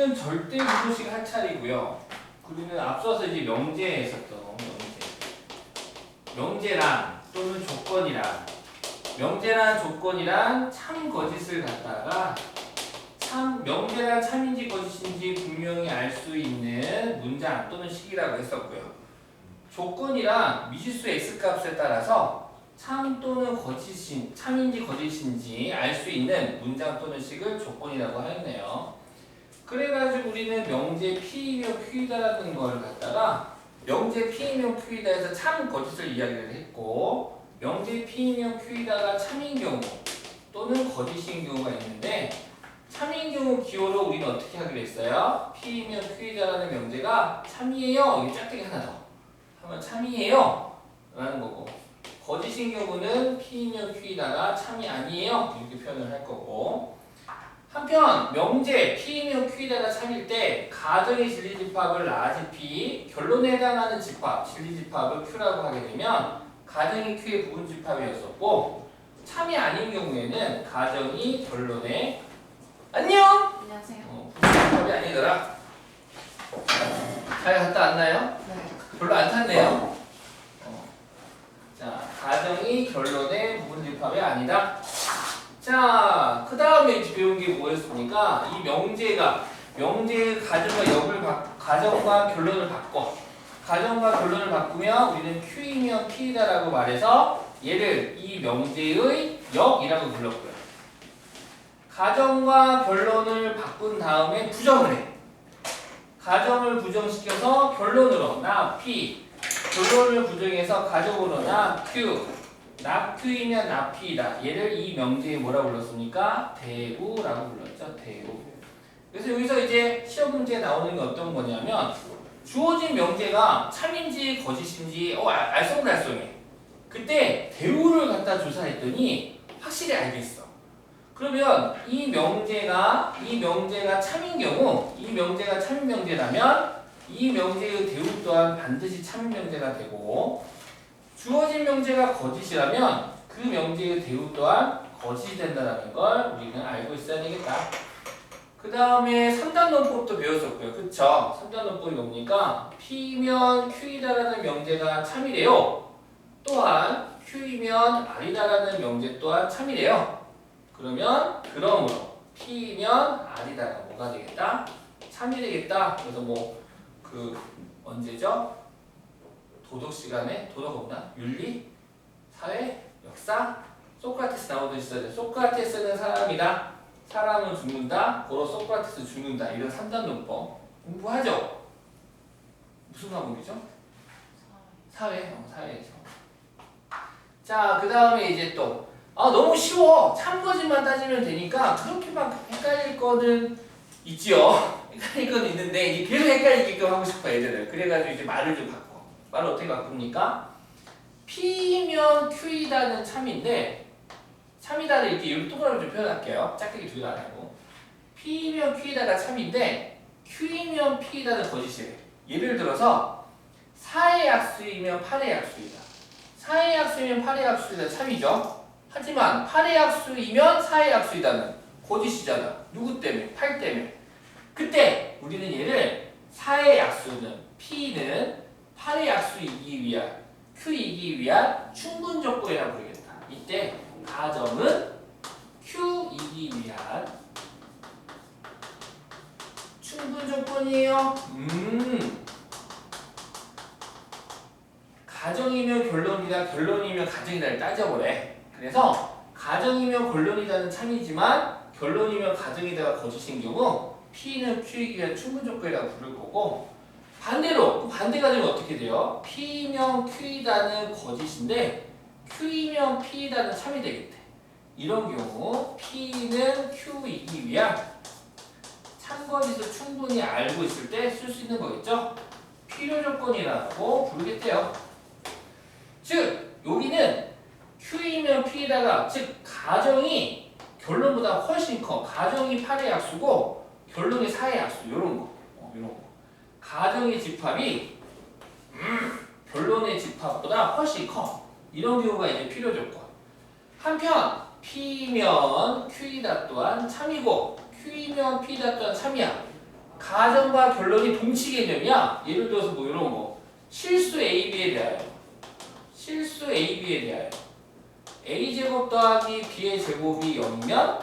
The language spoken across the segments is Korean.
요거는 절대 부호식 할 차례고요. 우리는 앞서서 이제 명제에 있었던 명제란 또는 명제란 조건이란 참 거짓을 갖다가 명제란 참인지 거짓인지 분명히 알 수 있는 문장 또는 식이라고 했었고요. 조건이란 미지수 x값에 따라서 참 또는 참인지 거짓인지 알 수 있는 문장 또는 식을 조건이라고 하였네요. 그래가지고 우리는 명제 P이며 Q이다라는 걸 갖다가 명제 P이며 Q이다에서 참 거짓을 이야기를 했고 명제 P이며 Q이다가 참인 경우 또는 거짓인 경우가 있는데 참인 경우 기호로 우리는 어떻게 하기로 했어요? P이며 Q이다라는 명제가 참이에요. 이게 짝대기 하나 더 하면 참이에요 라는 거고 거짓인 경우는 P이며 Q이다가 참이 아니에요 이렇게 표현을 할 거고 한편 명제 P이며 Q이다가 참일 때 가정의 진리집합을 라지 P, 결론에 해당하는 집합, 진리집합을 Q라고 하게 되면 가정이 Q의 부분집합이었었고 참이 아닌 경우에는 가정이 결론에 안녕! 안녕하세요. 부분집합이 아니더라. 잘 갔다 왔나요? 네. 별로 안 탔네요. 자, 가정이 결론의 부분집합이 아니다. 자, 그 다음에 이제 배운 게 뭐였습니까? 이 명제의 가정과 결론을 바꿔. 가정과 결론을 바꾸면 우리는 Q이면 P이다라고 말해서 얘를 이 명제의 역이라고 불렀고요. 가정과 결론을 바꾼 다음에 부정을 해. 가정을 부정시켜서 결론으로 나 P, 결론을 부정해서 가정으로 나 Q, 나 Q이면 나 P이다. 얘를 이 명제에 뭐라고 불렀습니까? 대우라고 불렀죠. 대우. 그래서 여기서 이제 시험 문제에 나오는 게 어떤 거냐면 주어진 명제가 참인지 거짓인지 알쏭달쏭해. 그때 대우를 갖다 조사했더니 확실히 알겠어. 그러면 이 명제가 참인 경우, 이 명제가 참인 명제라면 이 명제의 대우 또한 반드시 참인 명제가 되고 주어진 명제가 거짓이라면 그 명제의 대우 또한 거짓이 된다는 걸 우리는 알고 있어야 되겠다. 그 다음에 3단 논법도 배웠었고요. 그쵸? 3단 논법이 뭡니까? P면 Q이다라는 명제가 참이래요. 또한 Q이면 R이다라는 명제 또한 참이래요. 그러므로 P면 R이다가 뭐가 되겠다? 참이 되겠다. 그래서 언제죠? 도덕 시간에 도덕 없나? 윤리? 사회? 역사? 소크라테스 나오듯이 써야 소크라테스는 사람이다. 사람은 죽는다. 고로 소크라테스 죽는다. 이런 3단 논법 공부하죠? 무슨 과목이죠? 사회에서. 자, 그 다음에 이제 또 너무 쉬워. 참거짓만 따지면 되니까 그렇게 막 헷갈릴 거는 있지요. 헷갈릴 건 있는데 이제 계속 헷갈리게끔 하고 싶어 애들을. 그래가지고 이제 말을 좀 바꿔. 말을 어떻게 바꿉니까? P면 Q이다는 참인데 참이다를 이렇게 동그라미 좀 표현할게요. 짝대기 두 개가 아니고 P면 Q이다가 참인데 Q이면 P이다는 거짓이래. 예를 들어서 4의 약수이면 8의 약수이다. 4의 약수이면 8의 약수이다 참이죠. 하지만 8의 약수이면 4의 약수이다는 거짓이잖아. 누구 때문에? 8 때문에. 그때 우리는 얘를 4의 약수는 P는 8의 약수이기 위한 Q이기 위한 충분 조건이라고 부르겠다. 이때 가정은 Q이기 위한 충분 조건이에요. 가정이면 결론이다, 결론이면 가정이다를 따져보래. 그래서 가정이면 결론이다는 참이지만 결론이면 가정이다가 거짓인 경우 P는 Q이기 위한 충분 조건이라고 부를 거고 반대로 반대 가정은 어떻게 돼요? P면 Q이다는 거짓인데 Q이면 P이다는 참이 되겠대. 이런 경우 P는 Q이기 위한 참거짓을 충분히 알고 있을 때 쓸 수 있는 거겠죠? 필요 조건이라고 부르겠대요. 즉 여기는 Q이면 P에다가 즉 가정이 결론보다 훨씬 커. 가정이 8의 약수고 결론이 4의 약수. 요런 거. 가정의 집합이 결론의 집합보다 훨씬 커. 이런 경우가 이제 필요 조건. 한편 P면 Q이다 또한 참이고 Q이면 P이다 또한 참이야. 가정과 결론이 동치 개념이야. 예를 들어서 뭐 이런 거. 실수 AB에 대하여. 실수 AB에 대하여. A제곱 더하기 B의 제곱이 0이면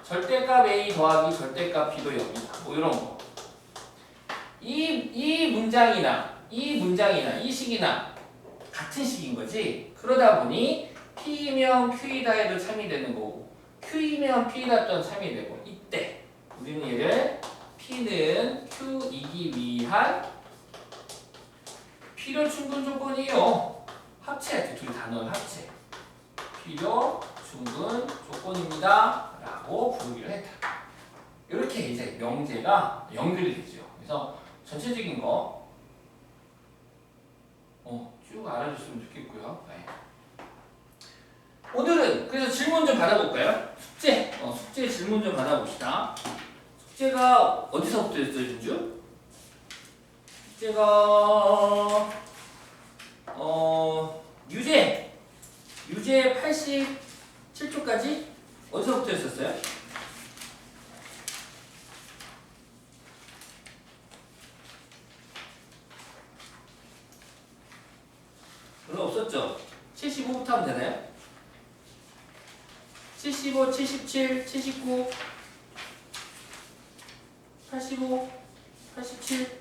절대값 A 더하기 절대값 B도 0이다. 뭐 이런 거. 이 문장이나 이 식이나 같은 식인 거지. 그러다 보니 P이면 Q이다 해도 참이 되는 거고 Q이면 P이다 또한 참이 되고 이때 우리는 얘를 P는 Q이기 위한 필요 충분 조건이에요. 합체할 때 둘이 단어를 합체. 필요 충분 조건입니다. 라고 부르기로 했다. 이렇게 이제 명제가 연결이 되죠. 그래서 전체적인 거 쭉 알아줬으면 좋겠고요. 네. 오늘은 그래서 질문 좀 받아볼까요? 숙제 질문 좀 받아봅시다. 숙제가 어디서부터 했어요, 준주? 숙제가 유제 87초까지 어디서부터 했었어요? 별로 없었죠? 75부터 하면 되나요? 75, 77, 79, 85, 87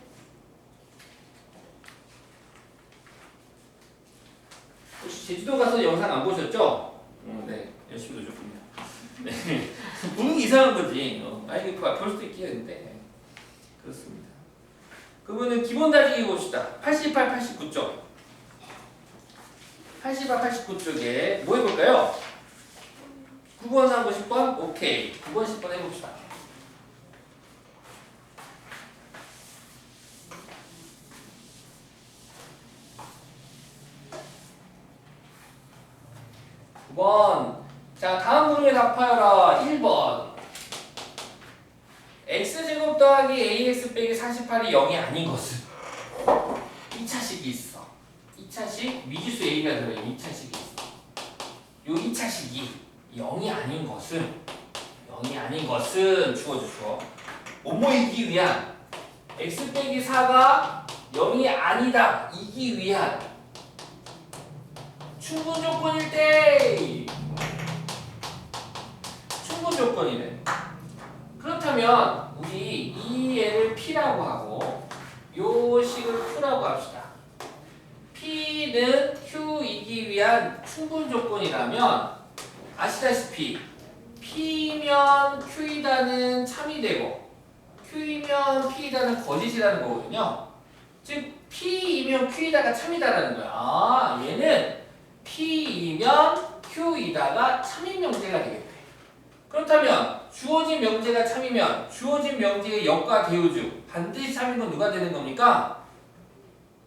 혹시 제주도 가서 영상 안 보셨죠? 네, 열심히 보셨군요. 네, 보는 게 이상한 거지. 아니, 볼 수도 있겠는데 그렇습니다. 그러면은 기본 다지기 봅시다. 88, 89쪽. 88, 89쪽에 뭐 해볼까요? 9번하고 10번? 오케이. 9번, 10번 해봅시다. 자, 다음 문제 답하여라. 1번. x제곱 더하기 ax 빼기 48이 0이 아닌 것은 2차식이 있어. 2차식 미지수 a가 들어있는 2차식이 있어. 요 2차식이 0이 아닌 것은 주어. 뭐이기 위한 x 빼기 4가 0이 아니다 이기 위한 충분 조건일 때 충분 조건이래. 그렇다면 우리 이 애를 P라고 하고 요 식을 Q라고 합시다. P는 Q이기 위한 충분 조건이라면 아시다시피 P면 Q이다는 참이 되고 Q이면 P이다는 거짓이라는 거거든요. 즉 P이면 Q이다가 참이다라는 거야. 아, 얘는 P이면 Q이다가 참인 명제가 되겠대. 그렇다면 주어진 명제가 참이면 주어진 명제의 역과 대우주 반드시 참인 건 누가 되는 겁니까?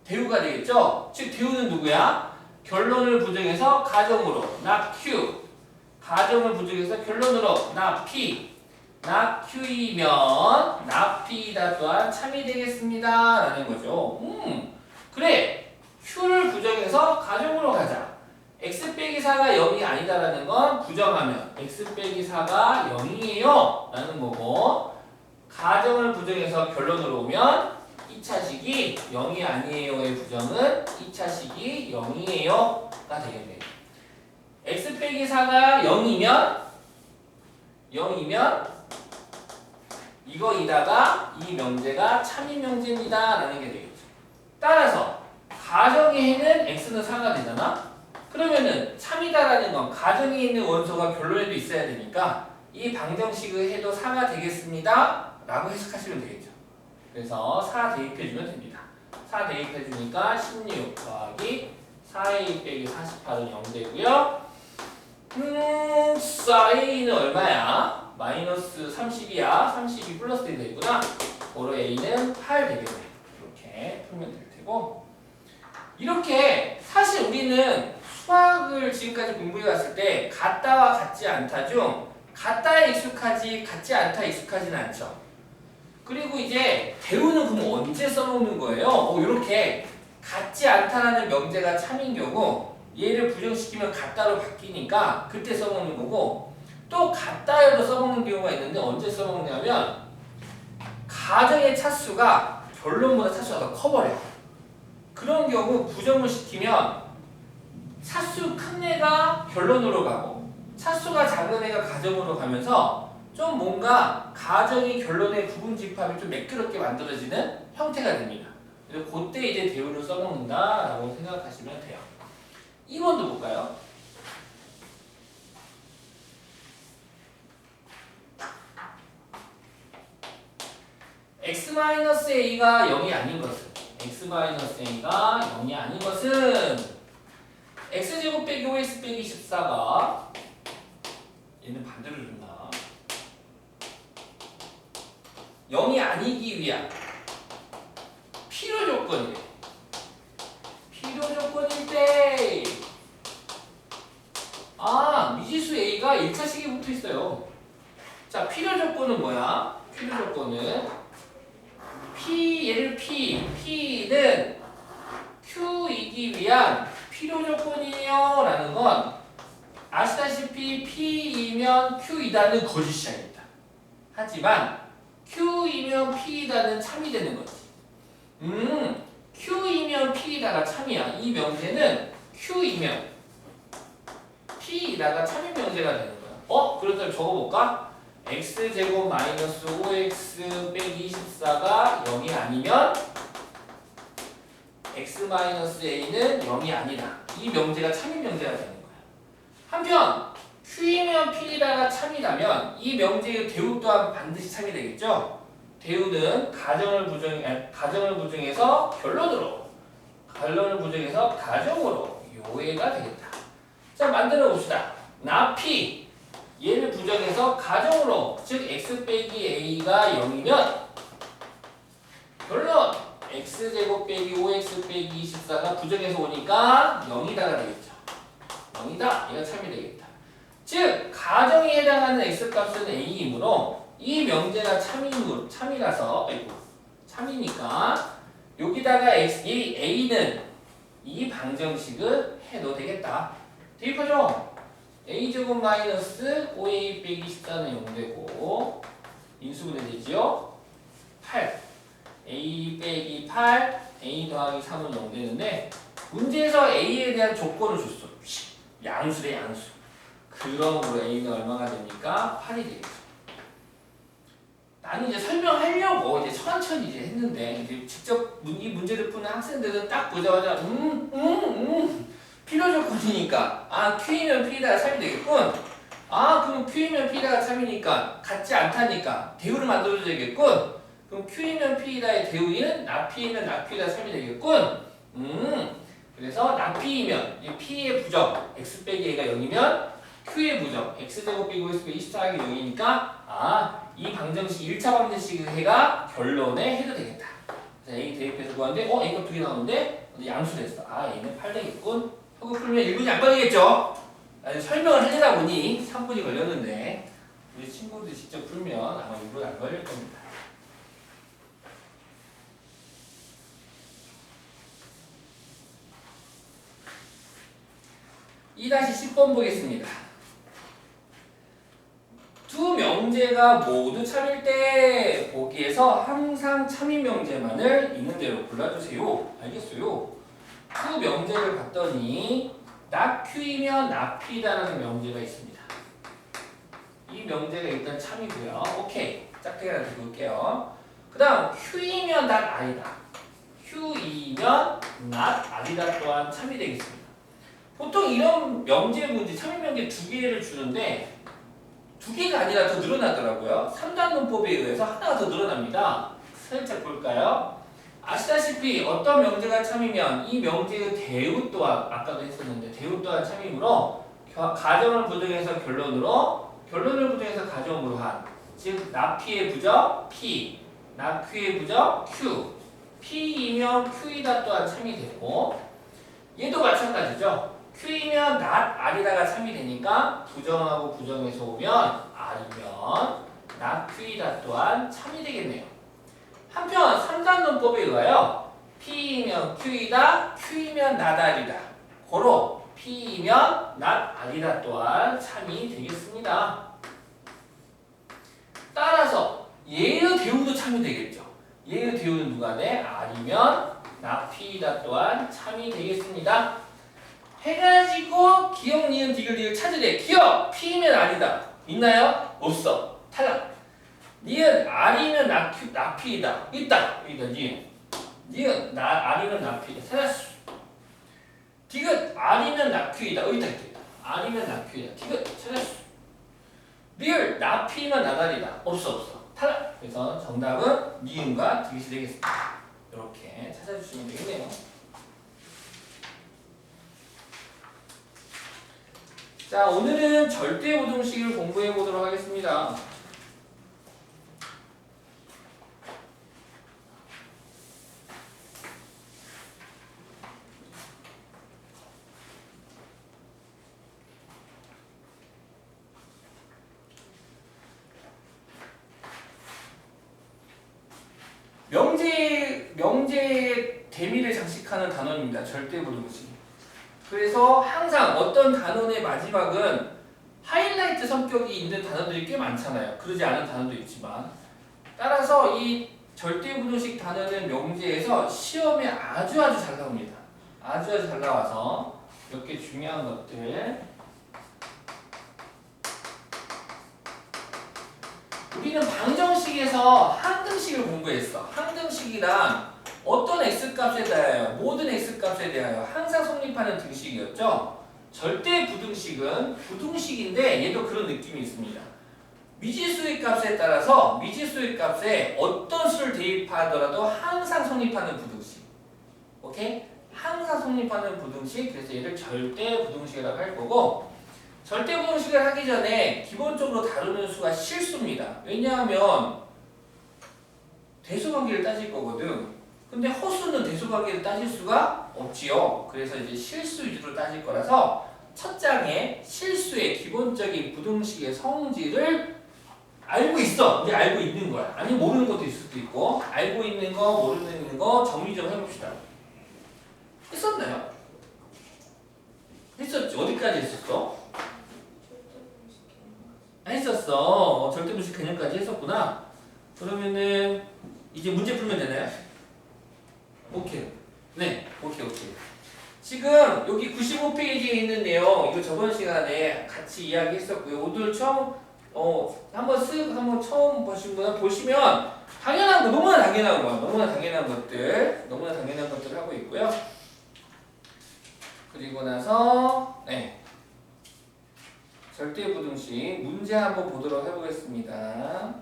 대우가 되겠죠? 즉 대우는 누구야? 결론을 부정해서 가정으로 나 Q 가정을 부정해서 결론으로 나 P 나 Q이면 나 P이다 또한 참이 되겠습니다 라는 거죠. 그래 Q를 부정해서 가정으로 가자. x 빼기 4가 0이 아니다라는 건 부정하면 x 빼기 4가 0이에요 라는 거고 가정을 부정해서 결론으로 오면 2차식이 0이 아니에요의 부정은 2차식이 0이에요가 되겠네요. x 빼기 4가 0이면 이거이다가 이 명제가 참인 명제입니다 라는 게 되겠죠. 따라서 가정의 해는 x는 4가 되잖아. 그러면은 참이다라는 건 가정에 있는 원소가 결론에도 있어야 되니까 이 방정식의 해도 4가 되겠습니다 라고 해석하시면 되겠죠. 그래서 4 대입해주면 됩니다. 4 대입해주니까 16 더하기 4a 빼기 48은 0 되고요. 4a는 얼마야? 마이너스 30이야. 32 플러스 1 되구나. 고로 a는 8 되겠네. 이렇게 풀면 될 테고 이렇게 사실 우리는 수학을 지금까지 공부해 왔을 때 같다와 같지 않다 중 같다에 익숙하지 같지 않다 익숙하지는 않죠. 그리고 이제 대우는 그럼 언제 써먹는 거예요? 이렇게 같지 않다라는 명제가 참인 경우 얘를 부정시키면 같다로 바뀌니까 그때 써먹는 거고 또 같다여도 써먹는 경우가 있는데 언제 써먹냐면 가정의 차수가 결론보다 차수가 더 커버려요. 그런 경우 부정을 시키면 차수 큰 애가 결론으로 가고 차수가 작은 애가 가정으로 가면서 좀 뭔가 가정이 결론의 부분 집합이 좀 매끄럽게 만들어지는 형태가 됩니다. 그래서 그때 이제 대우를 써먹는다라고 생각하시면 돼요. 2번도 볼까요? x-a가 0이 아닌 것은 x-a가 0이 아닌 것은 x제곱 빼기 5x 빼기 14가 얘는 반대로 줬나? 0이 아니기 위한 필요 조건이래. 필요 조건일 때 미지수 a가 1차식에 붙어 있어요. 자, 필요 조건은 뭐야? 필요 조건은 얘를 P는 Q이기 위한 필요 조건이에요 라는 건 아시다시피 P이면 Q이다는 거짓 시작입니다. 하지만 Q이면 P이다는 참이 되는 거지. Q이면 P이다가 참이야. 이 명제는 Q이면 P이다가 참인 명제가 되는 거야. 그렇다면 적어볼까? x제곱 마이너스 5x 빼기 24가 0이 아니면 x-a는 0이 아니다. 이 명제가 참인 명제가 되는 거야. 한편 q이면 p이다가 참이라면 이 명제의 대우 또한 반드시 참이 되겠죠? 대우는 가정을 부정해서 결론으로, 결론을 부정해서 가정으로 요애가 되겠다. 자, 만들어 봅시다. 나 p 얘를 부정해서 가정으로, 즉 x 빼기 a가 0이면 결론 x제곱 빼기 5x 빼기 24가 부정해서 오니까 0이다가 되겠죠. 0이다. 얘가 참이 되겠다. 즉 가정에 해당하는 x값은 a이므로 이 명제가 참이라서 참이니까 여기다가 이 a는 이 방정식을 해도 되겠다. 대입하죠. a제곱 마이너스 5a 빼기 14는 0되고 인수분해 되지요? 8 a 빼기 8 a 더하기 3은 0되는데 문제에서 a에 대한 조건을 줬어. 양수래 양수. 그러므로 a는 얼마가 됩니까? 8이 되겠죠. 나는 이제 설명하려고 이제 천천히 이제 했는데 이제 직접 이 문제를 푸는 학생들은 딱 보자마자 필요 조건이니까 Q이면 P다가 참이 되겠군. 그럼 Q이면 P다가 참이니까 같지 않다니까 대우를 만들어줘야 되겠군. 그럼 Q이면 P다의 대우인 나P이면 나P다 참이 되겠군. 그래서 나P이면 이 P의 부정 x 빼기 a가 0이면 Q의 부정 x제곱 빼기 5x 빼기 24가 0이니까 이 방정식 1차 방정식의 해가 결론에 해도 되겠다. 자, A 대입해서 구하는데 A가 2개 나오는데 양수됐어. 얘는 8 되겠군. 하고 풀면 1분이 안 걸리겠죠? 설명을 하려다 보니 3분이 걸렸는데 우리 친구들이 직접 풀면 아마 1분 안 걸릴 겁니다. (2-10번) 보겠습니다. 두 명제가 모두 참일 때 보기에서 항상 참인 명제만을 있는 대로 골라주세요. 알겠어요? 두 명제를 봤더니 나 Q이면 나 P다라는 명제가 있습니다. 이 명제가 일단 참이고요. 오케이. 작게 하나 적을게요. 그 다음 Q이면 나 I다. Q이면 나 I다 또한 참이 되겠습니다. 보통 이런 명제 문제, 참인 명제 2개를 주는데 2개가 아니라 더 늘어나더라고요. 3단 문법에 의해서 하나가 더 늘어납니다. 살짝 볼까요? 아시다시피 어떤 명제가 참이면 이 명제의 대우 또한 아까도 했었는데 대우 또한 참이므로 가정을 부정해서 결론으로 결론을 부정해서 가정으로 한 즉 나P의 부정 P 나Q의 부정 Q P이면 Q이다 또한 참이 되고 얘도 마찬가지죠. Q이면 not R이다가 참이 되니까 부정하고 부정해서 오면 R이면 not Q이다 또한 참이 되겠네요. 한편 3단 논법에 의하여 P이면 Q이다, Q이면 not R이다. 고로 P이면 not R이다 또한 참이 되겠습니다. 따라서 얘의 대우도 참이 되겠죠. 얘의 대우는 누가 돼? R이면 나피이다 또한 참이 되겠습니다. 해가지고 기억, 니은, 디귿, 리을 찾으래. 기억! P면 아니다. 있나요? 없어. 탈락. 니은 R이면 나피이다. 있다. 여기다 니은. 니은 R이면 나피이다. 찾았어. 디귿 R이면 나피이다. 있다. R이면 나피이다. 디귿 찾았어. 리을 나피면 나다리다. 없어. 탈락. 그래서 정답은 니은과 디귿이 되겠습니다. 이렇게 찾아주시면 되겠네요. 자, 오늘은 절대부등식을 공부해 보도록 하겠습니다. 명제의 대미를 장식하는 단원입니다. 절대부등식. 그래서 항상 어떤 단원의 마지막은 하이라이트 성격이 있는 단어들이 꽤 많잖아요. 그러지 않은 단어도 있지만. 따라서 이 절대부등식 단어는 명제에서 시험에 아주 잘 나옵니다. 아주 잘 나와서 몇 개 중요한 것들. 우리는 방정식에서 항등식을 공부했어. 항등식이란 어떤 x값에 대하여 모든 x값에 대하여 항상 성립하는 등식이었죠. 절대 부등식은 부등식인데 얘도 그런 느낌이 있습니다. 미지수의 값에 따라서 미지수의 값에 어떤 수를 대입하더라도 항상 성립하는 부등식. 오케이? 항상 성립하는 부등식. 그래서 얘를 절대 부등식이라고 할 거고, 절대 부등식을 하기 전에 기본적으로 다루는 수가 실수입니다. 왜냐하면 대소관계를 따질 거거든. 근데 허수는 대소관계를 따질 수가 없지요. 그래서 이제 실수 위주로 따질 거라서 첫 장에 실수의 기본적인 부등식의 성질을 알고 있어. 이제 알고 있는 거야. 아니면 모르는 것도 있을 수도 있고, 알고 있는 거, 모르는 거 정리 좀 해봅시다. 했었나요? 했었지. 어디까지 했었어? 했었어. 절대부등식 개념까지 했었구나. 그러면은 이제 문제 풀면 되나요? 오케이. 네, 오케이. 지금 여기 95페이지에 있는 내용 이거 저번 시간에 같이 이야기했었고요. 오늘 처음 한번 처음 보신 분은 보시면 당연한 거, 너무나 당연한 거, 너무나 당연한 것들 하고 있고요. 그리고 나서 절대부등식 문제 한번 보도록 해보겠습니다.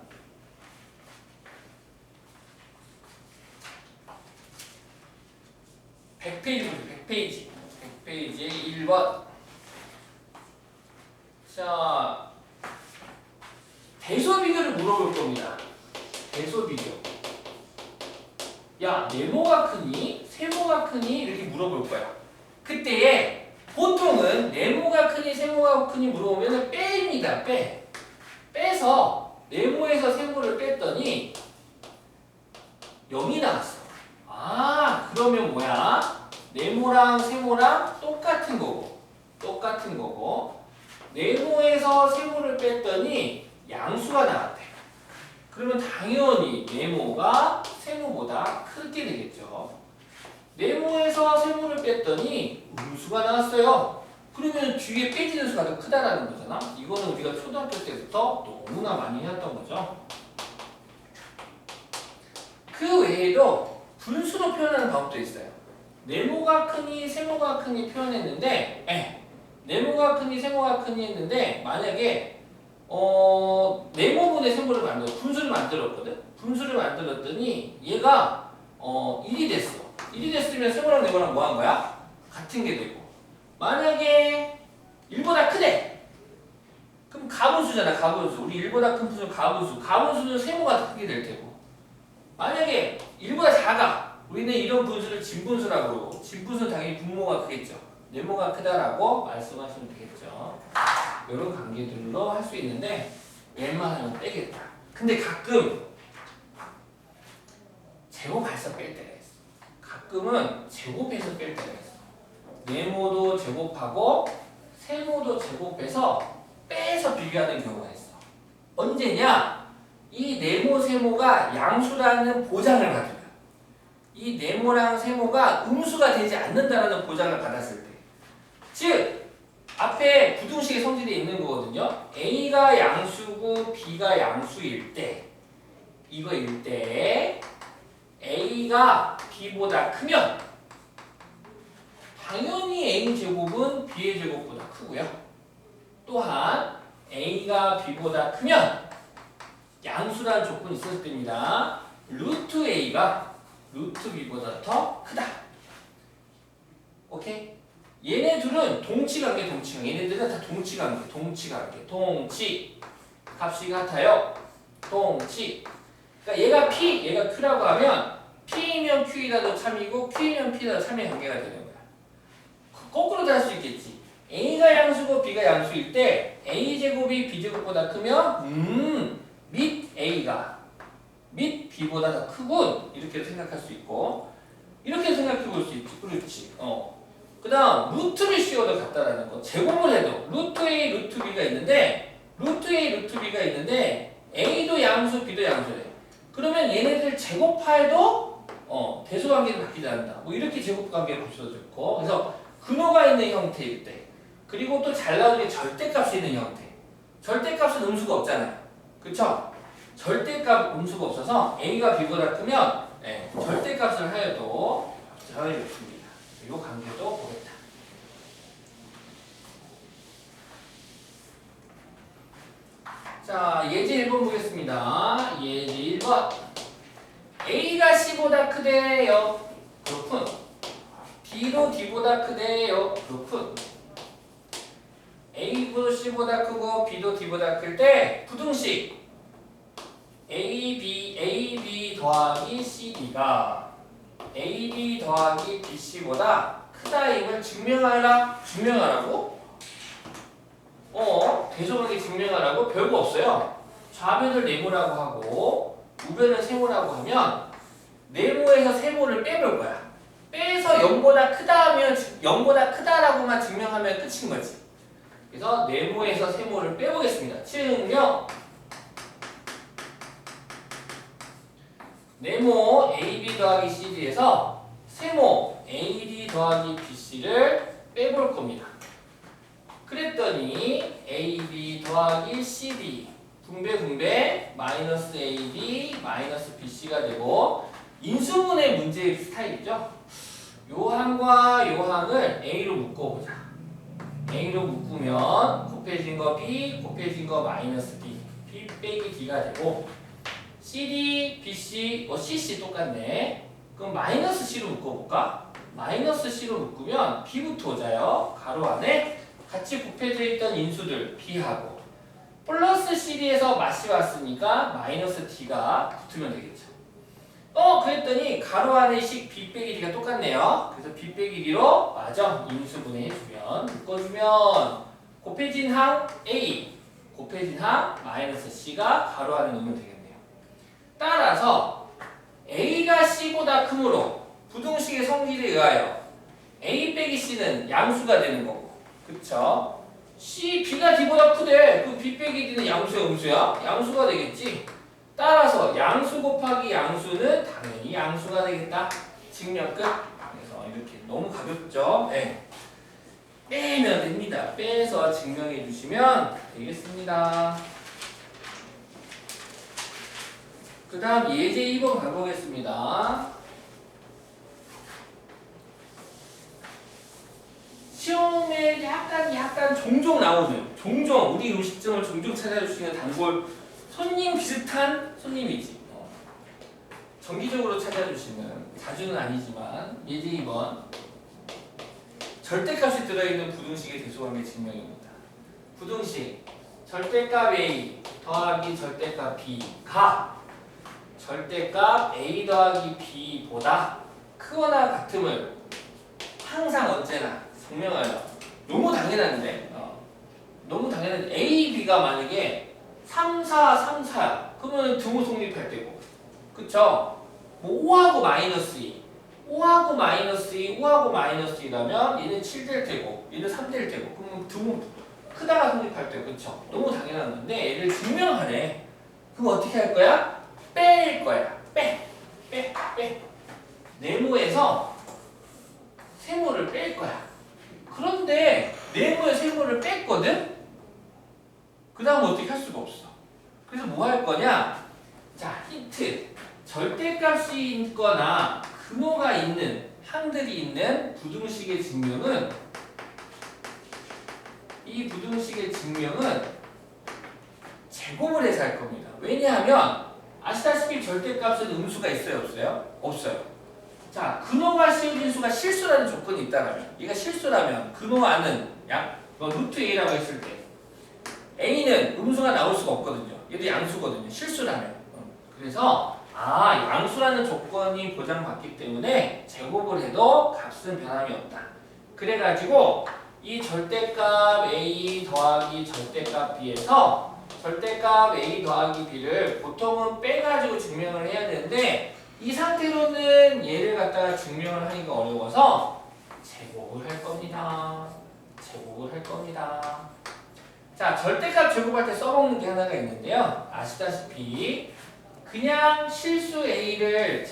100페이지 1번. 자, 대소 비교를 물어볼 겁니다. 대소 비교. 야, 네모가 크니? 세모가 크니? 이렇게 물어볼 거야. 그때에 보통은 네모가 크니? 세모가 크니? 물어보면 빼입니다. 빼서 네모에서 세모를 뺐더니 0이 나왔어. 아, 그러면 뭐야? 네모랑 세모랑 똑같은 거고 네모에서 세모를 뺐더니 양수가 나왔대. 그러면 당연히 네모가 세모보다 크게 되겠죠. 네모에서 세모를 뺐더니 음수가 나왔어요. 그러면 뒤에 빼지는 수가 더 크다라는 거잖아. 이거는 우리가 초등학교 때부터 너무나 많이 해왔던 거죠. 그 외에도 분수로 표현하는 방법도 있어요. 네모가 크니 세모가 크니 표현했는데 네모가 크니 세모가 크니 했는데 만약에 네모분의 세모를 분수를 만들었거든. 분수를 만들었더니 얘가 1이 됐어. 1이 됐으면 세모랑 네모랑 뭐 한 거야? 같은 게 되고, 만약에 1보다 크대. 그럼 가분수잖아. 가분수. 우리 1보다 큰 분수는 가분수. 가분수는 세모가 더 크게 될 테고, 만약에 1보다 작아. 우리는 이런 분수를 진분수라고 그러고, 진분수는 당연히 분모가 크겠죠. 네모가 크다라고 말씀하시면 되겠죠. 이런 관계들로 할 수 있는데 웬만하면 빼겠다. 근데 가끔 제곱해서 뺄 때가 있어. 가끔은 제곱해서 뺄 때가 있어. 네모도 제곱하고 세모도 제곱해서 빼서 비교하는 경우가 있어. 언제냐? 이 네모 세모가 양수라는 보장을 받으면 이 네모랑 세모가 음수가 되지 않는다라는 보장을 받았을 때 즉 앞에 부등식의 성질이 있는 거거든요. A가 양수고 B가 양수일 때 이거일 때 A가 B보다 크면 당연히 A제곱은 B의 제곱보다 크고요. 또한 A가 B보다 크면 양수라는 조건이 있었을 때입니다. 루트 A가 루트 B보다 더 크다. 오케이? 얘네 둘은 동치관계, 동치관계. 얘네들은 다 동치관계, 동치관계. 동치. 값이 같아요. 동치. 그러니까 얘가 P, 얘가 Q라고 하면 P이면 Q이라도 참이고 Q이면 P라도 참의 관계가 되는 거야. 거꾸로도 할 수 있겠지. A가 양수고 B가 양수일 때 A제곱이 B제곱보다 크면 및 A가 및 B보다 더 크군. 이렇게 생각할 수 있고 이렇게 생각해 볼 수 있지. 그렇지. 그 다음 루트를 씌워도 같다라는 거. 제곱을 해도 루트 A, 루트 B가 있는데 루트 A, 루트 B가 있는데 A도 양수, B도 양수래. 그러면 얘네들 제곱해도 대소관계는 바뀌지 않는다. 뭐 이렇게 제곱관계를 볼 수도 있고 그래서 근호가 있는 형태일 때 그리고 또 잘 나오는 게 절대값이 있는 형태. 절대값은 음수가 없잖아요. 그쵸? 절대값 음수가 없어서 A가 B보다 크면 절대값을 하여도 전혀 좋습니다. 이 관계도 보겠다. 자, 예제 1번 보겠습니다. 예제 1번. A가 C보다 크대요. 그렇군. B도 D보다 크대요. 그렇군. A도 C보다 크고 B도 D보다 클 때 부등식 AB 더하기 CD가 AB 더하기 BC보다 크다임을 증명하라고? 대소관계 증명하라고? 별거 없어요. 좌변을 네모라고 하고 우변을 세모라고 하면 네모에서 세모를 빼볼 거야. 빼서 0보다 크다 하면 0보다 크다라고만 증명하면 끝인 거지. 그래서 네모에서 세모를 빼보겠습니다. 증명. 네모 AB 더하기 CD에서 세모 AD 더하기 BC를 빼볼 겁니다. 그랬더니 AB 더하기 CD 분배 마이너스 AD 마이너스 BC가 되고 인수분해 문제의 스타일이죠. 요 항과 요 항을 A로 묶어보자. A로 묶으면 곱해진 거 B, 곱해진 거 마이너스 D, B 빼기 D가 되고 CD, BC, CC 똑같네. 그럼 마이너스 C로 묶어볼까? 마이너스 C로 묶으면 B부터 오자요. 가로 안에 같이 곱해져 있던 인수들 B하고 플러스 CD에서 맛이 왔으니까 마이너스 T가 붙으면 되겠죠. 그랬더니 가로 안에 식 B 빼기 D가 똑같네요. 그래서 B 빼기 D로 맞아. 인수분해해주면 묶어주면 곱해진 항 A, 곱해진 항 마이너스 C가 가로 안에 넣으면 되겠네요. 따라서 A가 C보다 크므로 부등식의 성질에 의하여 A 빼기 C는 양수가 되는 거고 그쵸? B가 D보다 크대. 그 B 빼기 D는 양수야 음수야? 양수가 되겠지. 따라서 양수 곱하기 양수는 당연히 양수가 되겠다. 증명 끝. 그래서 이렇게 너무 가볍죠? 네. 빼면 됩니다. 빼서 증명해 주시면 되겠습니다. 그 다음 예제 2번 가보겠습니다. 시험에 약간 종종 나오는 종종 우리 음식점을 종종 찾아줄 수 있는 단골 손님 비슷한 손님이지. 정기적으로 찾아주시는 자주는 아니지만 예제 2번 절대값이 들어있는 부등식의 대소관계 증명입니다. 부등식 절대값 A 더하기 절대값 B가 절대값 A 더하기 B보다 크거나 같음을 항상 언제나 증명하여. 너무 당연한데 너무 당연한데 A, B가 만약에 3, 4, 3, 4 그러면 등호 성립할 때고 그쵸? 뭐 5하고 마이너스 2 5하고 마이너스 2 5하고 마이너스 2라면 얘는 7 될 테고 얘는 3 될 테고 그러면 등호 크다가 성립할 때 그쵸? 너무 당연한 건데 얘를 증명하래. 그럼 어떻게 할 거야? 뺄 거야. 빼. 네모에서 세모를 뺄 거야. 그런데 네모의 세모를 뺐거든? 그 다음 어떻게 할 수가 없어. 그래서 뭐 할 거냐? 자, 힌트. 절대값이 있거나 근호가 있는 항들이 있는 부등식의 증명은 이 부등식의 증명은 제곱을 해서 할 겁니다. 왜냐하면 아시다시피 절대값은 음수가 있어요, 없어요? 없어요. 자, 근호가 씌워진 수가 실수라는 조건이 있다면, 얘가 실수라면 근호 안은 루트 a라고 했을 때 a는 음수가 나올 수가 없거든요. 얘도 양수거든요. 실수라면. 그래서 양수라는 조건이 보장받기 때문에 제곱을 해도 값은 변함이 없다. 그래가지고 이 절대값 a 더하기 절대값 b에서 절대값 a 더하기 b를 보통은 빼가지고 증명을 해야 되는데 이 상태로는 얘를 갖다가 증명을 하기가 어려워서 제곱을 할 겁니다. 자, 절대값 제곱할 때 써먹는 게 하나가 있는데요. 아시다시피 그냥 실수 a를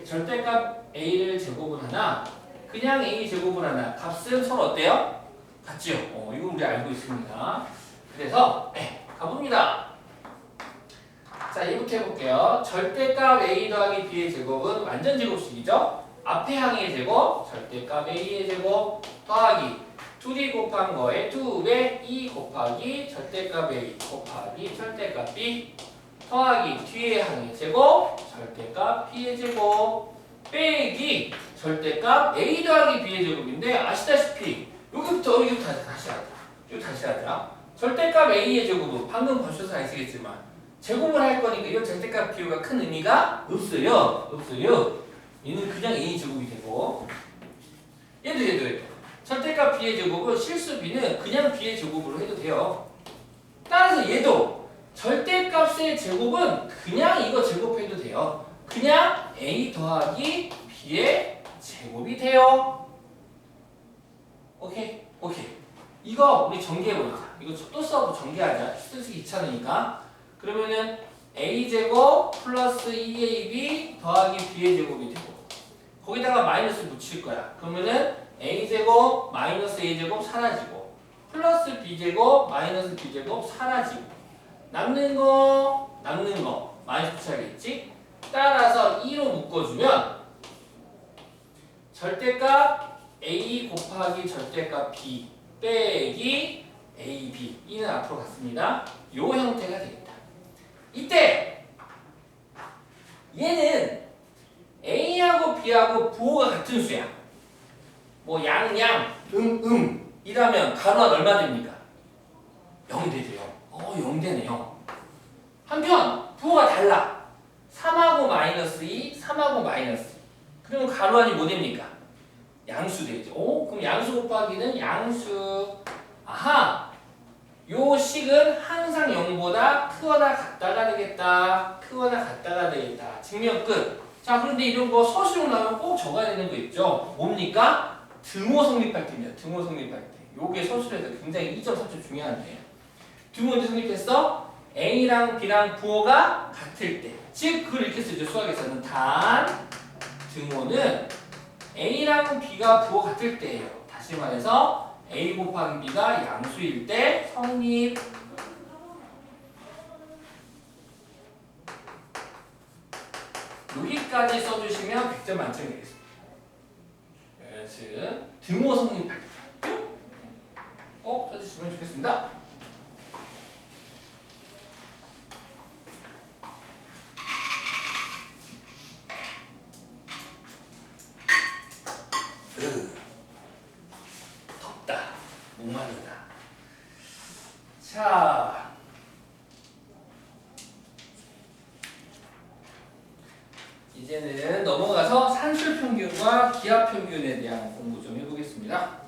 절대값 a를 제곱을 하나 그냥 a 제곱을 하나 값은 서로 어때요? 같지요? 이거 우리 알고 있습니다. 그래서 가봅니다. 자, 얘부터 해볼게요. 절대값 a 더하기 b의 제곱은 완전 제곱식이죠? 앞에 항의 제곱, 절대값 a의 제곱 더하기 2d 곱한 거에 2배 2 곱하기 절대값 a 곱하기 절대값 b 더하기 뒤에 항의 제곱, 절대값 b의 제곱 빼기 절대값 a 더하기 b의 제곱인데 아시다시피 여기부터 다시 하자. 절대값 a의 제곱은 방금 보셔서 아시겠지만 제곱을 할 거니까 이런 절대값 비교가 큰 의미가 없어요. 얘는 그냥 a 제곱이 되고 얘도 절대값 b의 제곱은 실수 b는 그냥 b의 제곱으로 해도 돼요. 따라서 얘도 절대값의 제곱은 그냥 이거 제곱해도 돼요. 그냥 a 더하기 b의 제곱이 돼요. 오케이. 이거 우리 전개해보자. 이거 또 써도 전개하자. 쓰기 귀찮으니까. 그러면은 a제곱 플러스 2ab 더하기 b의 제곱이 되고 거기다가 마이너스 붙일 거야. 그러면은 a제곱 마이너스 a제곱 사라지고 플러스 b제곱 마이너스 b제곱 사라지고 남는 거 마이너스 붙여야겠지? 따라서 2로 묶어주면 절대값 a 곱하기 절대값 b 빼기 ab 2는 앞으로 갔습니다. 요 형태가 되겠다. 이때 얘는 a하고 b하고 부호가 같은 수야. 뭐 양 이라면 가로가 얼마 됩니까? 0이 되죠. 0 되네요. 한편 부호가 달라. 3하고 마이너스 2, 3하고 마이너스 2. 그러면 가로안이 뭐 됩니까? 양수 되죠. 그럼 양수 곱하기는 양수. 아하! 요 식은 항상 0보다 크거나 같다가 되겠다. 증명 끝. 자, 그런데 이런 거 서술형 나오면 꼭 적어야 되는 거 있죠. 뭡니까? 등호 성립할 때입니다. 요게 서술에서 굉장히 2점, 3점 중요한데. 등호 성립했어? A랑 B랑 부호가 같을 때. 즉, 그걸 이렇게 쓰죠. 수학에서는 단 등호는 A랑 B가 부호 같을 때예요. 다시 말해서 A 곱하기 B가 양수일 때 성립. 여기까지 써주시면 100점 만점이 되겠습니다. 즉 등호 성립할 때 꼭 써주시면 좋겠습니다. 덥다. 목마르다. 자, 이제는 넘어가서 산술평균과 기하평균에 대한 공부 좀 해보겠습니다.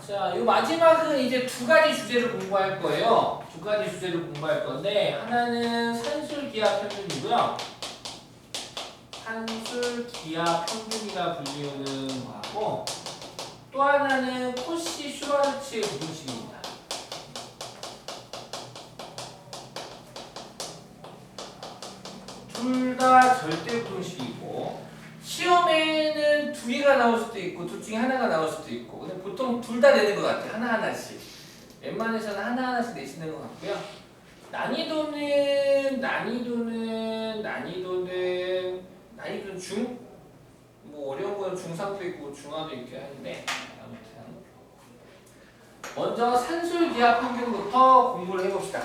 자, 이 마지막은 이제 두 가지 주제를 공부할 거예요. 두 가지 주제를 공부할 건데 하나는 산술 기하평균이고요. 산술 기하 평균이라 불리우는 거하고 또 하나는 코시 슈바르츠의 부등식입니다. 둘 다 절대 부등식이고 시험에는 두 개가 나올 수도 있고 둘 중에 하나가 나올 수도 있고 근데 보통 둘 다 내는 것 같아요. 하나하나씩. 웬만해서는 하나하나씩 내시는 것 같고요. 난이도는 중? 뭐 어려운 거는 중상도 있고 중하도 있긴 하는데 아무튼 먼저 산술기하 평균부터 공부를 해봅시다.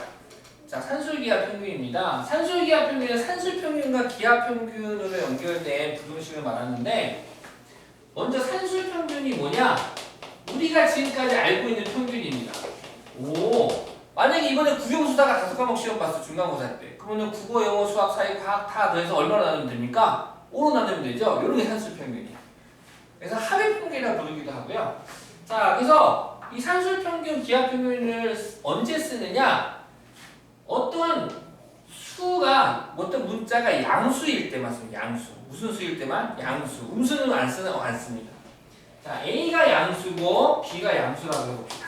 자, 산술기하 평균입니다. 산술기하 평균은 산술평균과 기하평균으로 연결된 부등식을 말하는데 먼저 산술평균이 뭐냐? 우리가 지금까지 알고 있는 평균입니다. 오, 만약에 이번에 국영수다가 5과목 시험 봤어 중간고사 때 그러면 국어, 영어, 수학, 사회, 과학 다 더해서 얼마나 나누면 됩니까? 5로 나누면 되죠? 이런 게 산술평균이야. 그래서 합의평균이라고 부르기도 하고요. 자, 그래서 이 산술평균, 기하평균을 언제 쓰느냐? 어떤 수가, 어떤 문자가 양수일 때만 씁니다. 양수. 무슨 수일 때만? 양수. 음수는 안 씁니다. 자, A가 양수고 B가 양수라고 해봅시다.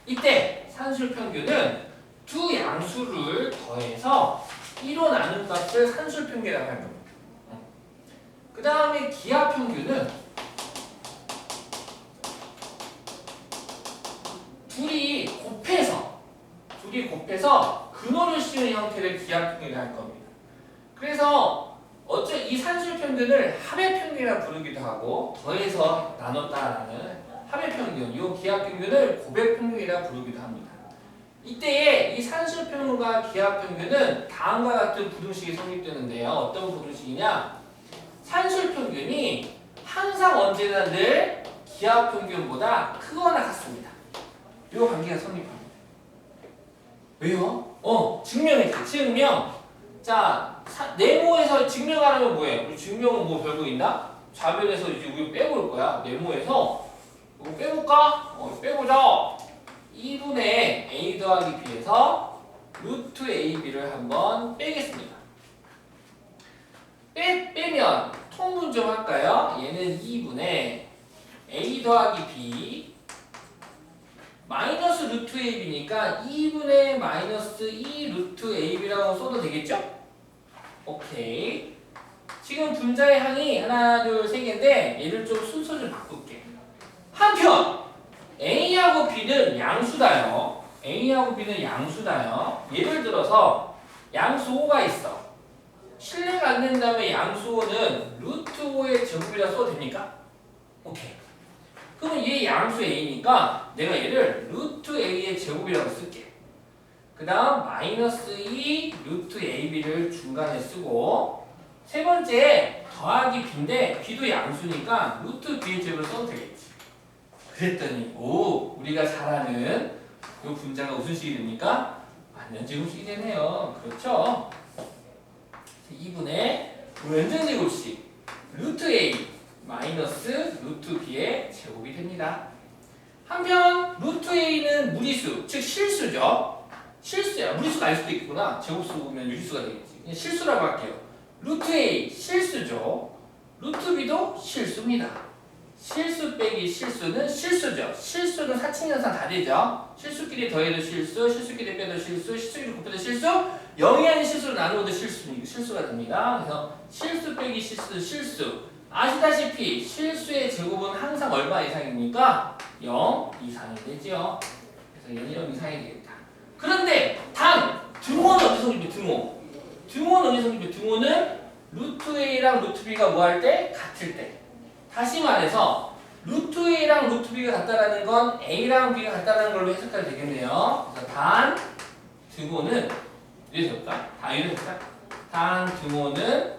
이때 산술평균은 두 양수를 더해서 1로 나눈 값을 산술평균이라고 할 겁니다. 그 다음에 기하평균은 둘이 곱해서 근호를 씌우는 형태를 기하평균이라고 할 겁니다. 그래서 이 산술평균을 합의평균이라고 부르기도 하고 더해서 나눴다라는 합의평균, 이 기하평균을 고백평균이라고 부르기도 합니다. 이때에 이 산술평균과 기하평균은 다음과 같은 부등식이 성립되는데요. 어떤 부등식이냐? 산술평균이 항상 언제나 늘 기하평균보다 크거나 같습니다. 이 관계가 성립합니다. 왜요? 증명했지. 증명. 자, 네모에서 증명하려면 뭐예요? 우리 증명은 뭐 별거 있나? 좌변에서 이제 우리 빼볼 거야. 네모에서 이거 빼볼까? 빼보자. 2분의 a 더하기 b에서 루트 ab를 한번 빼겠습니다. 빼면 통분 좀 할까요? 얘는 2분의 a 더하기 b 마이너스 루트 ab니까 2분의 마이너스 2 루트 ab라고 써도 되겠죠? 오케이. 지금 분자의 항이 하나, 둘, 세 개인데 얘를 좀 순서 좀 바꿀게. 한편 a하고 b는 양수다요. a하고 b는 양수다요. 예를 들어서 양수 5가 있어. 실례가 안 된다면 양수 5는 루트 5의 제곱이라 써도 됩니까? 오케이. 그러면 얘 양수 a니까 내가 얘를 루트 a의 제곱이라고 쓸게. 그 다음 마이너스 2 루트 ab를 중간에 쓰고 세 번째 더하기 b인데 b도 양수니까 루트 b의 제곱을 써도 되겠지. 그랬더니 우리가 잘 아는 이 분자가 무슨 식이 됩니까? 완전 제곱식이 되네요. 그렇죠? 2분의 완전 제곱식 루트 a 마이너스 루트 b의 제곱이 됩니다. 한편 루트 a는 무리수, 즉 실수죠. 실수야. 무리수가 아닐 수도 있구나. 제곱수면 유리수가 되겠지. 그냥 실수라고 할게요. 루트 a 실수죠. 루트 b도 실수입니다. 실수 빼기 실수는 실수죠. 실수는 사칙연산 다 되죠. 실수끼리 더해도 실수, 실수끼리 빼도 실수, 실수끼리 곱해도 실수, 0이 아닌 실수를 나누어도 실수가 됩니다. 그래서 실수 빼기 실수. 아시다시피 실수의 제곱은 항상 얼마 이상입니까? 0 이상이 되죠. 그래서 0 이상이 되겠다. 그런데 등호는 어디 성립해? 등호는 어디 성립해? 등호는 루트 a랑 루트 b가 뭐 할 때? 같을 때. 다시 말해서 루트 a랑 루트 b가 같다라는 건 a랑 b가 같다라는 걸로 해석해도 되겠네요. 그래서 등호는 이렇게 해볼까? 등호는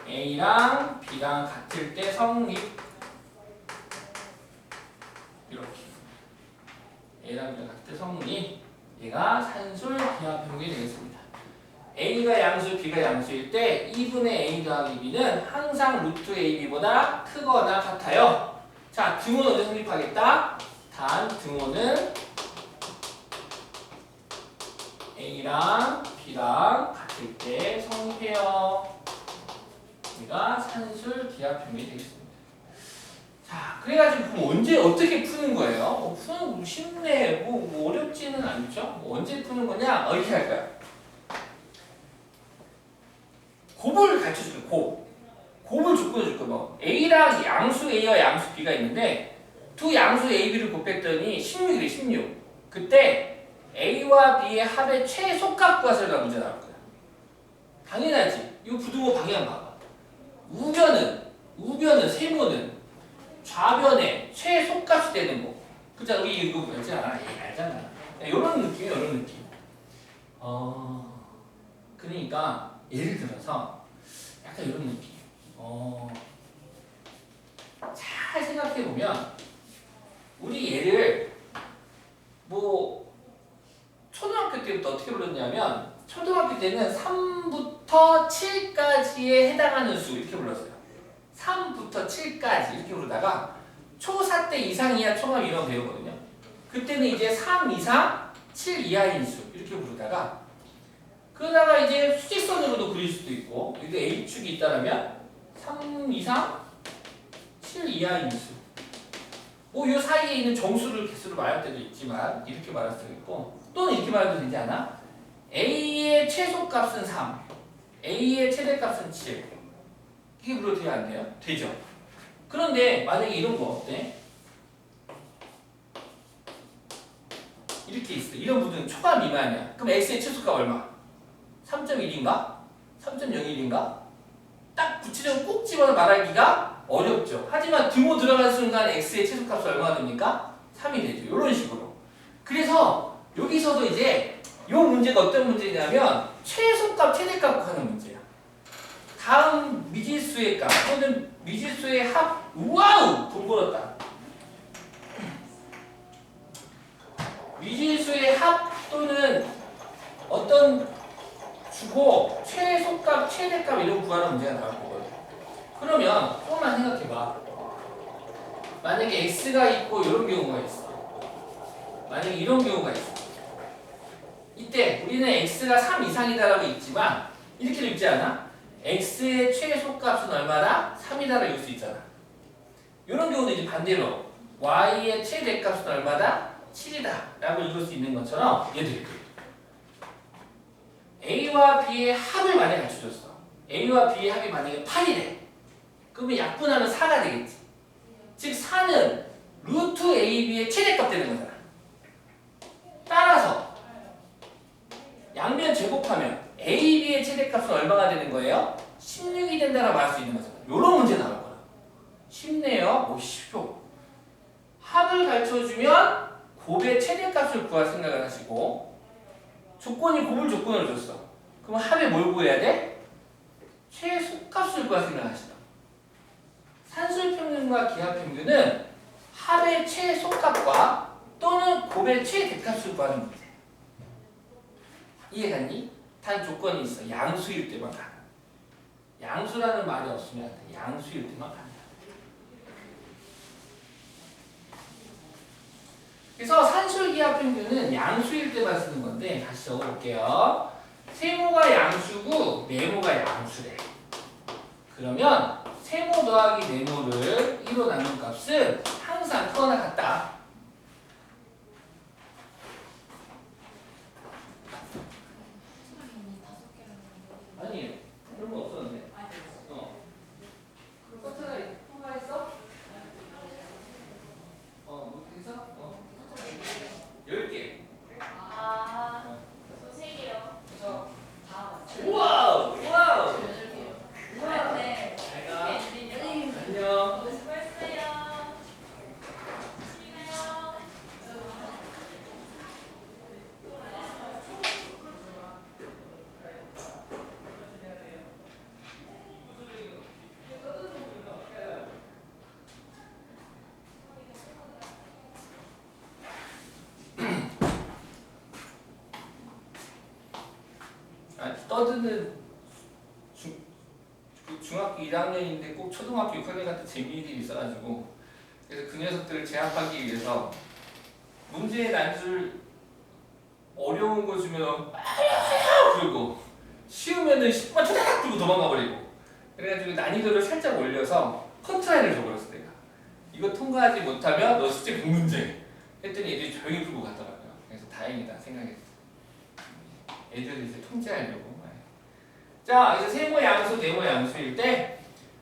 a랑 b랑 같을 때 성립. 이렇게 a랑 b랑 같을 때 성립. 얘가 산술 기하평균이 되겠습니다. a가 양수, b가 양수일 때 2분의 a 더하기 b는 항상 루트 ab보다 크거나 같아요. 자, 등호는 언제 성립하겠다? 등호는 a랑 b랑 같을 때 성립해요. 푸는 쉽네. 뭐 어렵지는 않죠. 뭐 언제 푸는 거냐? 이렇게 할 거야. 곱을 가르쳐줄 거야. 곱을 조건을 줄 거야. 뭐 A랑 양수 A와 양수 B가 있는데 두 양수 A, B를 곱했더니 16이래 16. 그때 A와 B의 합의 최소값 구하세요가 문제 나올 거야. 당연하지. 이거 부등호 방향 봐봐. 우변은 세모는 좌변의 최소값이 되는 거. 그잖아. 우리 이거 알잖아. 알잖아. 이런 느낌. 그러니까 예를 들어서 약간 이런 느낌. 잘 생각해 보면 우리 얘를 뭐 초등학교 때부터 어떻게 불렀냐면 초등학교 때는 3부터 7까지에 해당하는 수 이렇게 불렀어요. 3부터 7까지 이렇게 부르다가 초4 때 이상 이하 초감 이런 배우거든요. 그때는 이제 3 이상 7 이하인 수 이렇게 부르다가 그러다가 이제 수직선으로도 그릴 수도 있고 여기 A축이 있다면 3 이상 7 이하인 수. 뭐 이 사이에 있는 정수를 개수로 말할 때도 있지만 이렇게 말할 수도 있고 또는 이렇게 말해도 되지 않아? A의 최소값은 3, A의 최대값은 7. 이게 물어 돼야 안 돼요? 되죠. 그런데 만약에 이런 거 어때? 이렇게 있어. 이런 부분 초과 미만이야. 그럼 X의 최소값 얼마? 3.1인가? 3.01인가? 딱 구체적으로 꼭 집어서 말하기가 어렵죠. 하지만 등호 들어가는 순간 X의 최소값이 얼마가 됩니까? 3이 되죠. 이런 식으로. 그래서 여기서도 이제 이 문제가 어떤 문제냐면 최소값, 최대값 구하는 문제야. 다음 미지수의 값 또는 미지수의 합. 우와우! 돈 벌었다. 미지수의 합 또는 어떤 주고 최소값, 최대값 이런 구하는 문제가 나올 거거든. 그러면 조금만 생각해봐. 만약에 x가 있고 이런 경우가 있어. 만약에 이런 경우가 있어. 이때 우리는 x가 3 이상이다라고 있지만 이렇게도 있지 않아? x의 최소값은 얼마다? 3이다라고 읽을 수 있잖아. 이런 경우도 이제 반대로 y의 최대값은 얼마다? 7이다라고 읽을 수 있는 것처럼 얘들 A와 B의 합을 만약에 갖춰줬어. A와 B의 합이 만약에 8이래. 그러면 약분하면 4가 되겠지. 즉 4는 루트 AB의 최대값 되는 거잖아. 따라서 양변 제곱하면 AB의 최대값은 얼마가 되는 거예요? 16이 된다라고 말 수 있는 거잖아. 요런 문제 나올 거야. 쉽네요. 오, 쉽죠. 합을 가르쳐주면 곱의 최대값을 구할 생각을 하시고 조건이 곱을 조건을 줬어. 그럼 합에 뭘 구해야 돼? 최소값을 구할 생각을 하시다. 산술평균과 기하평균은 합의 최소값과 또는 곱의 최대값을 구하는 문제. 이해갔니? 단 조건이 있어. 양수일 때만 가능. 양수라는 말이 없으면 안 돼. 양수일 때만 가능. 그래서 산술기하평균은 양수일 때만 쓰는 건데 다시 적어볼게요. 세모가 양수고 네모가 양수래. 그러면 세모 더하기 네모를 1로 나눈 값은 항상 크거나 같다. 아니 그런 거 없었는데. 커트가 통과했어? 뭐 해서? 10개. 저 3개요. 그래서 다 우와우! 우와우! 우와! 네. 잘가. 안녕. 수고했어요. 쉬세요. 떠드는 중학교 1학년인데 꼭 초등학교 6학년 같은 재미있는 일이 있어가지고 그래서 그 녀석들을 제압하기 위해서 문제의 난이도를 어려운 거 주면 그러고 쉬우면은 10만 초닥 들고 도망가 버리고 그래가지고 난이도를 살짝 올려서 컨트라인을 줘버렸어 내가. 이거 통과하지 못하면 너 숙제 100문제 했더니 애들이 조용히 풀고 갔더라고요. 그래서 다행이다 생각했어요. 애들을 이제 통제하려고. 자, 그래서 세모 양수, 네모 양수일 때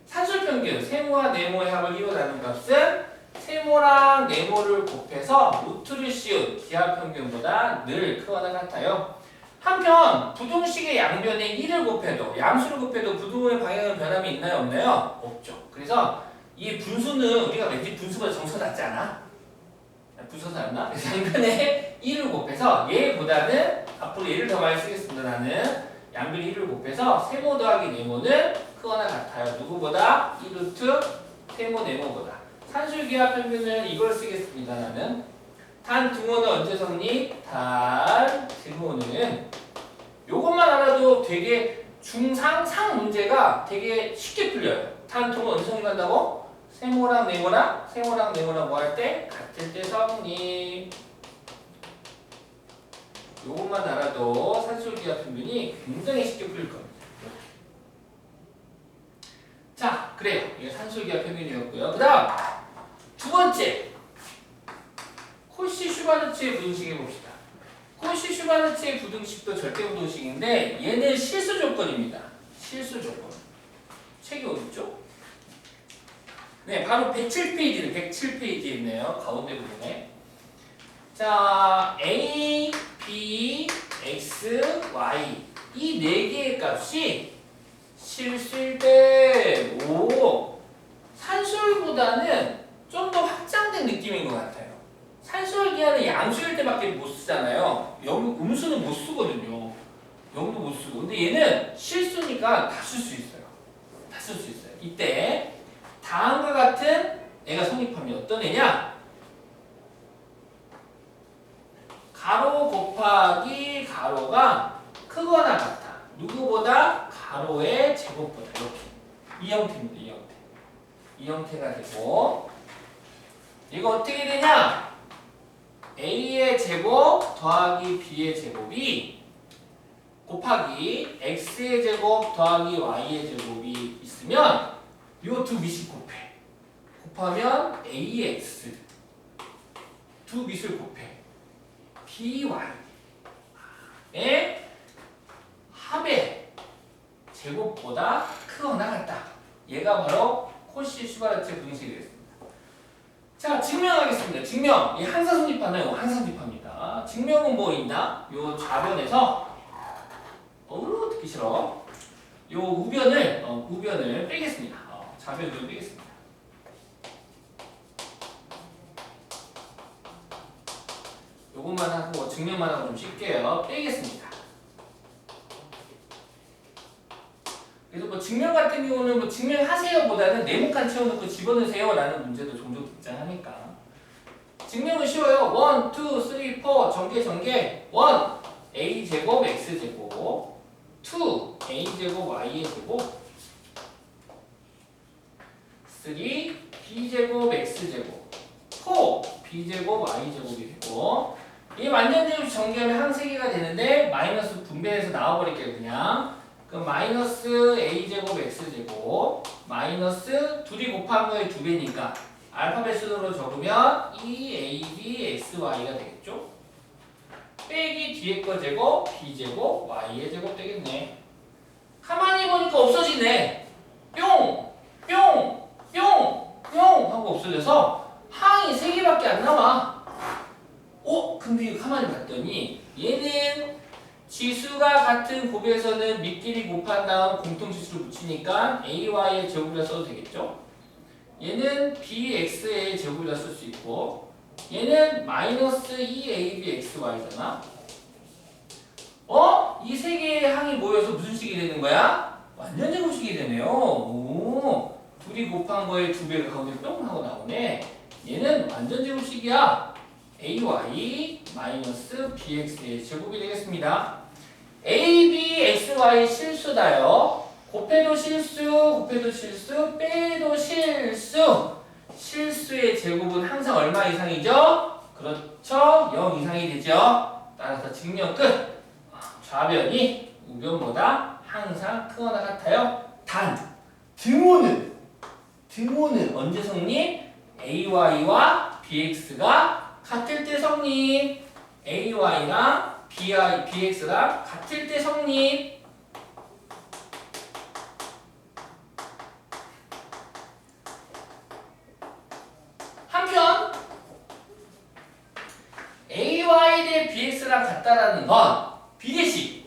산술평균, 세모와 네모의 합을 이루어나는 값은 세모랑 네모를 곱해서 루트를 씌운 기하평균보다 늘 크거나 같아요. 한편 부등식의 양변에 1을 곱해도 양수를 곱해도 부등호의 방향은 변함이 있나요? 없나요? 없죠. 그래서 이 분수는 우리가 왠지 분수보다 정수가 낮지 않아? 분수가 낮나? 그래서 양변에 1을 곱해서 얘보다는 앞으로 얘를 더 많이 쓰겠습니다. 나는 양변에 1을 곱해서 세모 더하기 네모는 크거나 같아요. 누구보다? 1루트 세모 네모보다. 산술기하평균은 이걸 쓰겠습니다. 나는 단 등호는 언제 성립? 단 등호는 요것만 알아도 되게 중상 상 문제가 되게 쉽게 풀려요. 단 등호 언제 성립한다고? 세모랑 네모랑 뭐 할 때? 같을 때 성립. 요것만 알아도 산술기하평균이 굉장히 쉽게 풀릴 겁니다. 자, 그래요. 이게 산술기하평균이었고요. 그 다음 두 번째 코시-슈바르츠의 부등식 해봅시다. 코시-슈바르츠의 부등식도 절대부등식인데 얘는 실수 조건입니다. 실수 조건. 책이 어딨죠? 네, 바로 107페이지에 있네요. 가운데 부분에. 자, A, B, X, Y 이 네 개의 값이 실수일 때 오, 산술보다는 좀 더 확장된 느낌인 것 같아요. 산술기하는 양수일 때밖에 못 쓰잖아요. 여기 음수는 못 쓰거든요. 여기도 못 쓰고. 근데 얘는 실수니까 다 쓸 수 있어요. 다 쓸 수 있어요. 이때 다음과 같은 애가 성립하면 어떤 애냐? 가로 곱하기 가로가 크거나 같아. 누구보다? 가로의 제곱보다. 이렇게. 이 형태입니다. 이 형태. 이 형태가 되고 이거 어떻게 되냐? A의 제곱 더하기 B의 제곱이 곱하기 X의 제곱 더하기 Y의 제곱이 있으면 요 두 밑을 곱해. 곱하면 AX 두 밑을 곱해. BY의 합의 제곱보다 크거나 같다. 얘가 바로 코시-슈바르츠의 부등식이 되겠습니다. 자, 증명하겠습니다. 증명. 이 항상 성립하나요? 항상 성립합니다. 증명은 뭐 있나? 요 좌변에서 듣기 싫어. 요 우변을 빼겠습니다. 좌변을 빼겠습니다. 요것만 하고 증명만 하고 좀 쉴게요. 빼겠습니다. 그래서 뭐 증명 같은 경우는 뭐 증명하세요보다는 네모칸 채워놓고 집어넣으세요라는 문제도 종종 등장하니까 증명은 쉬워요. 1, 2, 3, 4 전개 1 a 제곱 x 제곱 2 a 제곱 y의 제곱 3 b 제곱 x 제곱 4 b 제곱 y 제곱이 되고 이 완전제곱 전개하면 항 3개가 되는데 마이너스 분배해서 나와버릴게요. 그냥 그럼 마이너스 a제곱 x제곱 마이너스 둘이 곱한 거의 2배니까 알파벳 순으로 적으면 2ab xy가 되겠죠? 빼기 뒤에 거 제곱 b제곱 y의 제곱 되겠네. 가만히 보니까 없어지네. 뿅! 뿅! 뿅! 뿅! 하고 없어져서 항이 3개밖에 안 나와. 근데 이거 가만히 봤더니 얘는 지수가 같은 곱에서는 밑끼리 곱한 다음 공통지수를 붙이니까 AY의 제곱이라 써도 되겠죠? 얘는 BX의 제곱이라 쓸 수 있고 얘는 마이너스 2ABXY잖아? 이 세 개의 항이 모여서 무슨 식이 되는 거야? 완전 제곱식이 되네요. 오, 둘이 곱한 거에 2배가 가운데 뿅 하고 나오네. 얘는 완전 제곱식이야. AY 마이너스 BX의 제곱이 되겠습니다. AB, XY 실수다요. 곱해도 실수, 빼도 실수. 실수의 제곱은 항상 얼마 이상이죠? 그렇죠. 0 이상이 되죠. 따라서 증명 끝. 좌변이 우변보다 항상 크거나 같아요. 단 등호는 언제 성립? AY와 BX가 같을 때 성립. AY랑 BX랑 같을 때 성립. 한편 AY 대 BX랑 같다라는 건 비례식.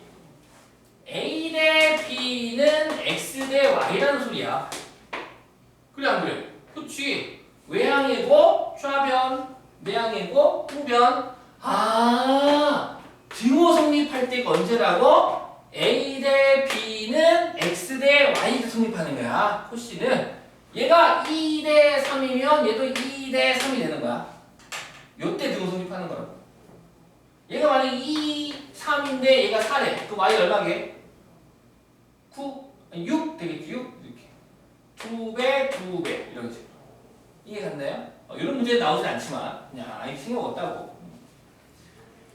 A 대 B는 X 대 Y라는 소리야. 그래 안 그래? 그치. 외항이고 좌변, 내항이고 우변. 아, 등호 성립할 때가 언제라고? A 대 B는 X 대 Y가 성립하는 거야. 코씨는 얘가 2 대 3이면 얘도 2 대 3이 되는 거야. 요때 등호 성립하는 거라고. 얘가 만약에 2, 3인데 얘가 4래. 그럼 Y 얼마게? 9, 아니 6 되겠지. 6 이렇게 2배, 2배 이런 식으로. 이해 갔나요? 이런 문제 나오진 않지만 그냥 아예 생각 없다고.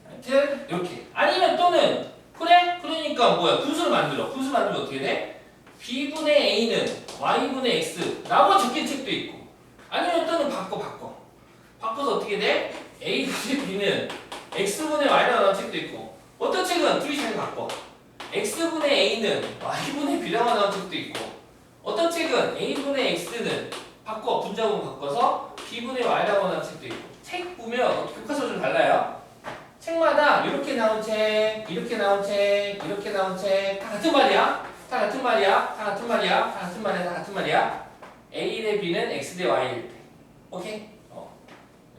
하여튼 이렇게. 아니면 또는 그래? 그러니까 뭐야? 분수를 만들어. 분수 만들면 어떻게 돼? B분의 A는 Y분의 X라고 적힌 책도 있고, 아니면 또는 바꿔서 어떻게 돼? A분의 B는 X분의 Y라고 나온 책도 있고, 어떤 책은 둘이 잘 바꿔. X분의 A는 Y분의 B라고 나온 책도 있고, 어떤 책은 A분의 X는 바꿔, 분자분 바꿔서 B분의 Y라고 나온 책도 있고. 책 보면 교과서 좀 달라요. 책마다 이렇게 나온 책, 이렇게 나온 책, 이렇게 나온 책 다 같은 말이야. 다 같은 말이야. 다 같은 말이야. 다 같은 말이야. 다 같은 말이야. A 대 B는 X 대 Y일 때. 오케이?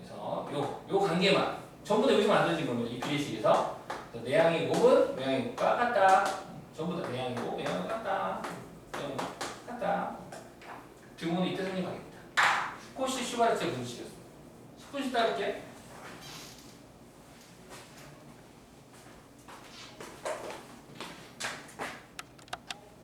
그래서 요 관계만 전부 다 여기서 만들어진 겁니다. 이 비례식에서 내항의 곱은 외항의 곱과 같다. 전부 다 내항의 곱, 외항의 같다. 외항의 곱 같다. 등호는 이때 성립하겠다. 스코시 슈바르트 분식이었어. 스코시 따를게.